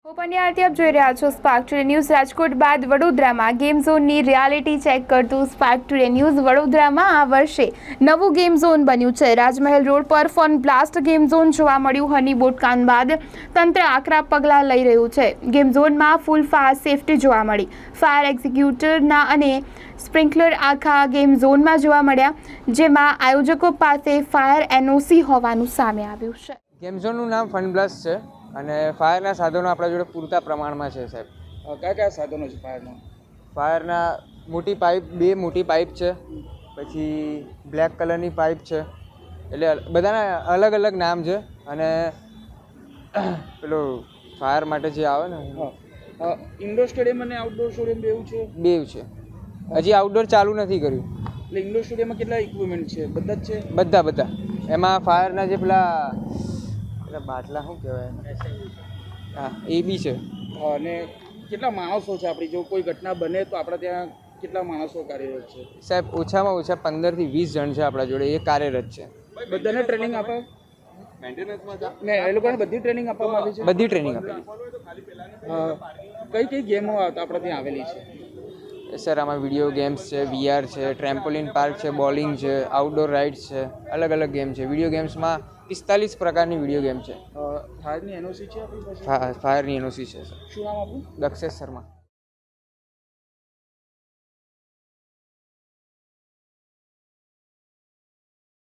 હું પંડ્યાથી આપ જોઈ રહ્યા છો સ્પાર્ક ટુડે ન્યૂઝ રાજકોટ બાદ વડોદરામાં ગેમ ઝોનની રિયાલિટી ચેક કરતું સ્પાર્ક ટુડે ન્યૂઝ વડોદરામાં આ વર્ષે નવું ગેમ ઝોન બન્યું છે. રાજમહેલ રોડ પર ફન બ્લાસ્ટ ગેમ ઝોન જોવા મળ્યું. હની બોટકાંડ બાદ તંત્ર આકરા પગલાં લઈ રહ્યું છે. ગેમ ઝોનમાં ફૂલ ફાયર સેફટી જોવા મળી. ફાયર એક્ઝિક્યુટરના અને સ્પ્રિંકલર આખા ગેમ ઝોનમાં જોવા મળ્યા, જેમાં આયોજકો પાસે ફાયર એનઓસી હોવાનું સામે આવ્યું છે. ગેમ ઝોનનું નામ ફન બ્લાસ્ટ છે અને ફાયરના સાધનો આપણા જોડે પૂરતા પ્રમાણમાં છે સાહેબ. કયા કયા સાધનો છે ફાયરના બે મોટી પાઇપ છે, પછી બ્લેક કલરની પાઇપ છે, એટલે બધાના અલગ અલગ નામ છે. અને પેલો ફાયર માટે જે આવે ને ઇન્ડોર સ્ટેડિયમ અને આઉટડોર સ્ટેડિયમ બેવ છે. હજી આઉટડોર ચાલુ નથી કર્યું. એટલે ઇન્ડોર સ્ટેડિયમમાં કેટલા ઇક્વિપમેન્ટ છે? બધા જ છે? બધા એમાં ફાયરના જે પેલા બાટલા શું કહેવાય, હા એ બી છે. અને કેટલા માણસો છે? આપણી જો કોઈ ઘટના બને તો આપણા ત્યાં કેટલા માણસો કાર્યરત છે? સાહેબ ઓછામાં ઓછા 15 થી 20 જણ છે આપણા જોડે, એ કાર્યરત છે. બધાને ટ્રેનિંગ આપે ને? એ લોકોને બધી ટ્રેનિંગ આપવામાં આવી છે? બધી ટ્રેનિંગ આપેલી. કઈ કઈ ગેમો આપણા ત્યાં આવેલી છે? સર આમાં વિડીયો ગેમ્સ છે, VR છે, ટ્રેમ્પોલિન પાર્ક છે, બોલિંગ છે, આઉટડોર રાઇડ્સ છે, અલગ અલગ ગેમ છે. વિડીયો ગેમ્સમાં 45 પ્રકારની વિડીયો ગેમ છે. ફાયરની એનઓસી છે આપણી પાસે? ફાયરની એનઓસી છે સર. શું નામ આપનું? દક્ષેશ શર્મા.